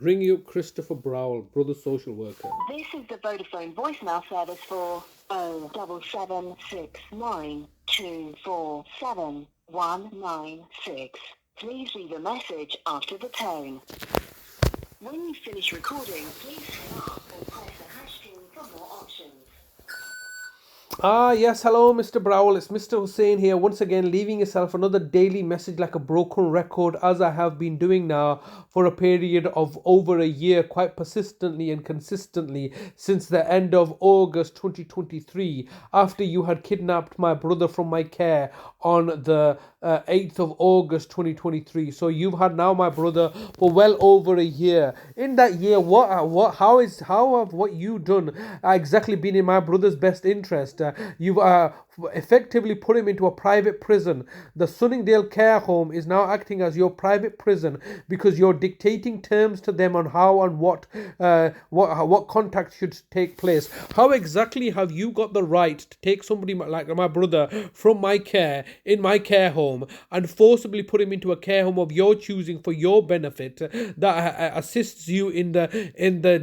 Ring you Christopher Browell, brother social worker. This is the Vodafone voicemail service for 07Sep2472479196. Please leave a message after the tone. When you finish recording, please hang up or press the hash key for more options. Yes, hello, Mr. Browell. It's Mr. Hussein here, once again, leaving yourself another daily message like a broken record, as I have been doing now for a period of over a year, quite persistently and consistently since the end of August 2023, after you had kidnapped my brother from my care on the 8th of August 2023. So you've had now my brother for well over a year. In that year, how have what you done exactly been in my brother's best interest? You've effectively put him into a private prison. The Sunningdale Care Home is now acting as your private prison because you're dictating terms to them on how and what contact should take place. How exactly have you got the right to take somebody like my brother from my care in my care home and forcibly put him into a care home of your choosing for your benefit that assists you in the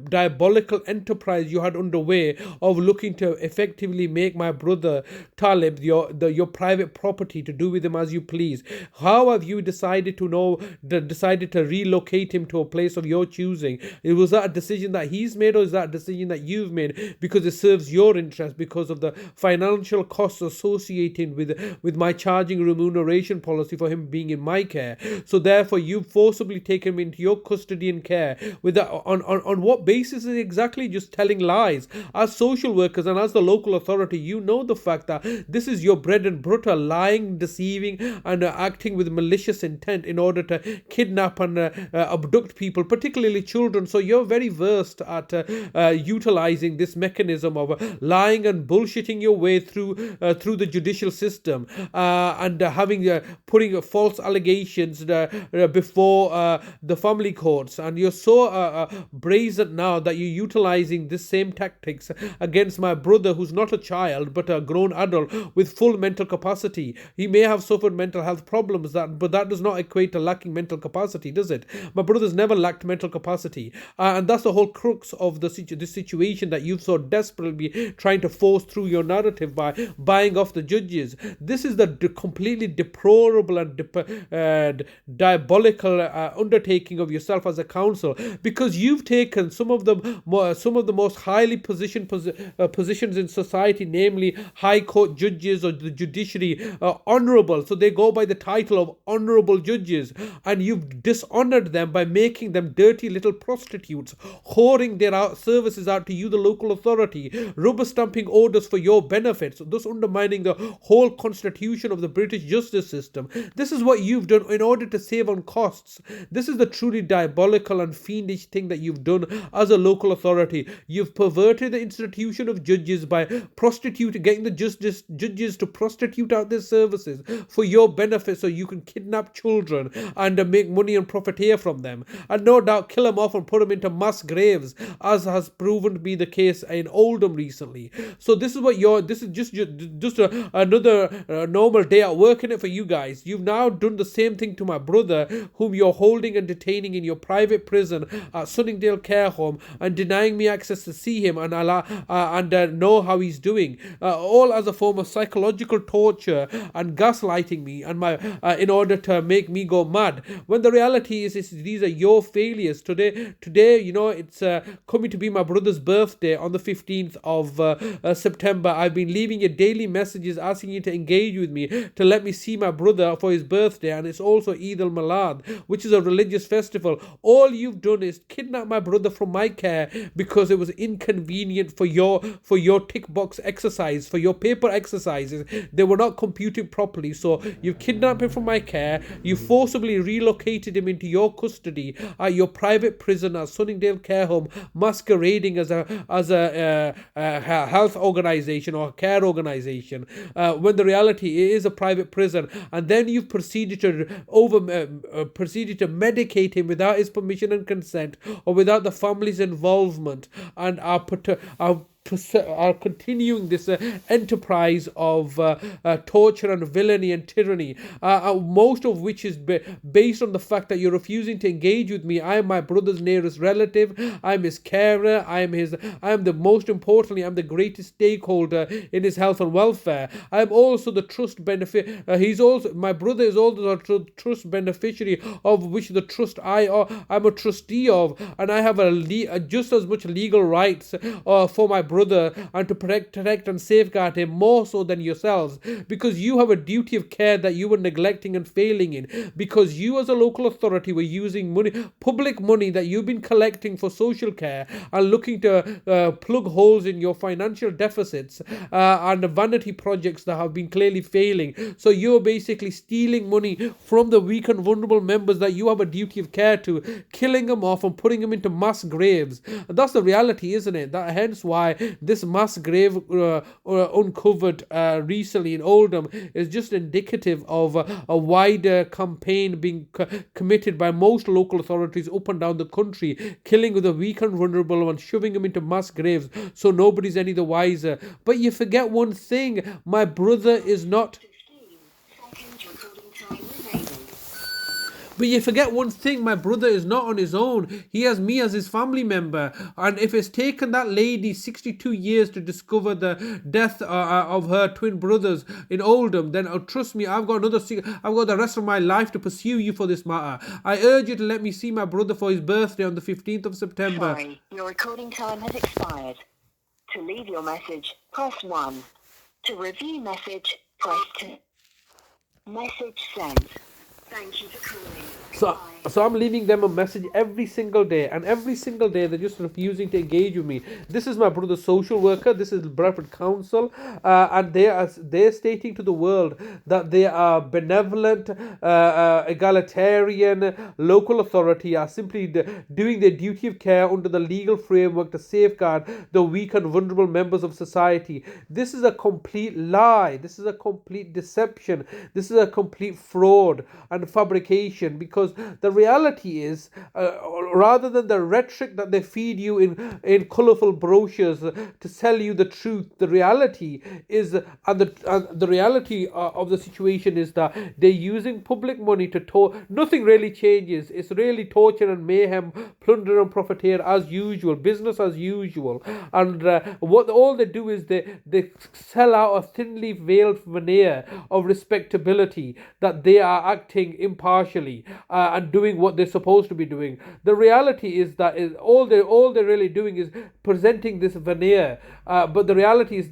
diabolical enterprise you had underway of looking to effectively make my brother Talib your private property to do with him as you please? How have you decided to relocate him to a place of your choosing? Was that a decision that he's made, or is that a decision that you've made because it serves your interest because of the financial costs associated with my charging remuneration policy for him being in my care? So therefore you've forcibly taken him into your custody and care with that, on what basis? Is exactly just telling lies. As social workers and as the local authority, you know the fact that this is your bread and butter, lying, deceiving and acting with malicious intent in order to kidnap and abduct people, particularly children. So you're very versed at utilizing this mechanism of lying and bullshitting your way through the judicial system and putting false allegations before the family courts. And you're so brazen now that you're utilizing this same tactics against my brother, who's not a child but a grown adult with full mental capacity. He may have suffered mental health problems, but that does not equate to lacking mental capacity, does it? My brother's never lacked mental capacity, and that's the whole crux of this situation that you've so desperately trying to force through your narrative by buying off the judges. This is the completely deplorable and diabolical undertaking of yourself as a council, because you've taken some of the most highly positioned positions in society, namely high court judges or the judiciary, honorable, so they go by the title of honorable judges, and you've dishonored them by making them dirty little prostitutes, whoring their services out to you, the local authority, rubber stamping orders for your benefits, thus undermining the whole constitution of the British justice system. This is what you've done in order to save on costs. This is the truly diabolical and fiendish thing that you've done as a local authority. You've perverted the institution of judges by getting the judges to prostitute out their services for your benefit, so you can kidnap children and make money and profiteer from them, and no doubt kill them off and put them into mass graves, as has proven to be the case in Oldham recently. So this is just another normal day at work in it for you guys. You've now done the same thing to my brother, whom you're holding and detaining in your private prison at Sunningdale Care Home and denying me access to see him and know how he's doing, all as a form of psychological torture and gaslighting me and in order to make me go mad, when the reality is these are your failures. Today it's coming to be my brother's birthday on the 15th of September. I've been leaving you daily messages asking you to engage with me, to let me see my brother for his birthday, and it's also Eid al-Milad, which is a religious festival. All you've done is kidnap my brother from my care because it was inconvenient for your tick box exercise, for your paper exercises. They were not computed properly, so you've kidnapped him from my care. You forcibly relocated him into your custody at your private prison at Sunningdale Care Home, masquerading as a health organization or care organization, when the reality is a private prison. And then you've proceeded to medicate him without his permission and consent, or without the family's involvement, and are are continuing this enterprise of torture and villainy and tyranny, most of which is based on the fact that you're refusing to engage with me. I am my brother's nearest relative. I'm his carer. I am the most importantly, I'm the greatest stakeholder in his health and welfare. I'm also the trust benefit. My brother is also a trust beneficiary of which the trust I'm a trustee of, and I have just as much legal rights for my brother and to protect and safeguard him more so than yourselves, because you have a duty of care that you were neglecting and failing in, because you as a local authority were using public money that you've been collecting for social care and looking to plug holes in your financial deficits and the vanity projects that have been clearly failing. So you're basically stealing money from the weak and vulnerable members that you have a duty of care to, killing them off and putting them into mass graves. And that's the reality, isn't it? Hence why this mass grave uncovered recently in Oldham is just indicative of a wider campaign being committed by most local authorities up and down the country, killing the weak and vulnerable and shoving them into mass graves so nobody's any the wiser. But you forget one thing, my brother is not... 15 seconds recording time remaining. But you forget one thing, my brother is not on his own. He has me as his family member. And if it's taken that lady 62 years to discover the death of her twin brothers in Oldham, then trust me, I've got the rest of my life to pursue you for this matter. I urge you to let me see my brother for his birthday on the 15th of September. Sorry, your recording time has expired. To leave your message, press 1. To review message, press 2. Message sent. Thank you for calling. So I'm leaving them a message every single day, and every single day they're just refusing to engage with me. This is my brother's social worker. This is Bradford Council, and they're stating to the world that they are benevolent, egalitarian local authority, are simply doing their duty of care under the legal framework to safeguard the weak and vulnerable members of society. This is a complete lie. This is a complete deception. This is a complete fraud and fabrication, because the reality is, rather than the rhetoric that they feed you in colourful brochures to sell you the truth, the reality is, the reality of the situation is that they're using public money to nothing really changes. It's really torture and mayhem, plunder and profiteer as usual, business as usual. And what all they do is they sell out a thinly veiled veneer of respectability that they are acting impartially and doing what they're supposed to be doing. The reality is that all they're really doing is presenting this veneer, but the reality is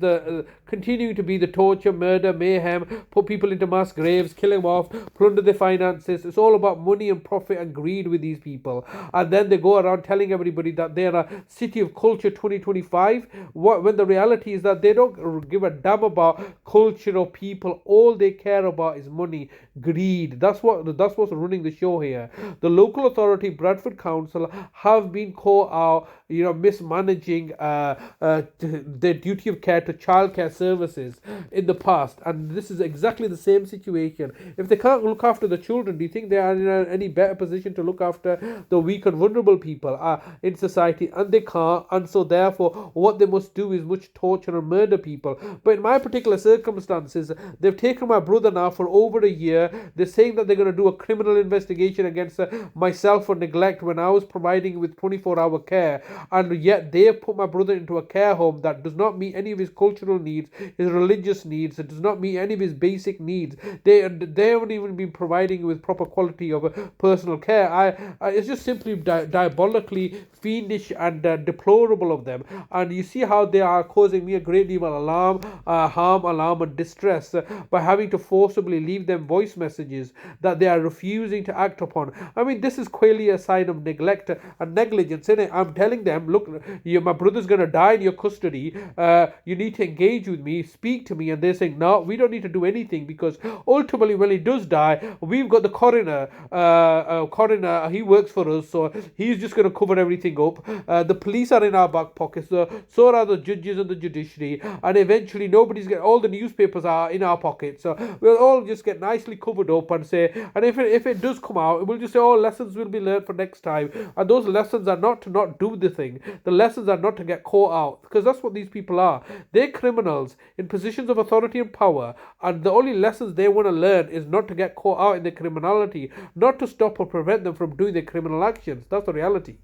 continuing to be the torture, murder, mayhem, put people into mass graves, kill them off, plunder their finances. It's all about money and profit and greed with these people. And then they go around telling everybody that they're a city of culture 2025, when the reality is that they don't give a damn about culture or people. All they care about is money, greed. That's what's running the show here. The local authority, Bradford Council, have been caught out, mismanaging their duty of care to childcare services in the past, and this is exactly the same situation. If they can't look after the children, do you think they are in any better position to look after the weak and vulnerable people in society? And they can't, and so therefore what they must do is much torture and murder people. But in my particular circumstances, they've taken my brother now for over a year. They're saying that they're going to do a criminal investigation against myself for neglect when I was providing with 24-hour care, and yet they have put my brother into a care home that does not meet any of his cultural needs, his religious needs. It does not meet any of his basic needs. They haven't even been providing with proper quality of personal care. It's just simply diabolically fiendish and deplorable of them. And you see how they are causing me a great deal of harm, alarm and distress by having to forcibly leave them voice messages that they are refusing to act upon. I mean, this is clearly a sign of neglect and negligence, isn't it? I'm telling them, look, my brother's going to die in your custody. You need to engage with with me, speak to me, and they're saying, no, we don't need to do anything because ultimately when he does die, we've got the coroner. Coroner, he works for us, so he's just going to cover everything up. The police are in our back pockets, so are the judges and the judiciary, and eventually all the newspapers are in our pockets. So we'll all just get nicely covered up and say, and if it does come out, we'll just say, oh, lessons will be learned for next time. And those lessons are not to not do the thing. The lessons are not to get caught out, because that's what these people are. They're criminals in positions of authority and power, and the only lessons they want to learn is not to get caught out in their criminality, not to stop or prevent them from doing their criminal actions. That's the reality.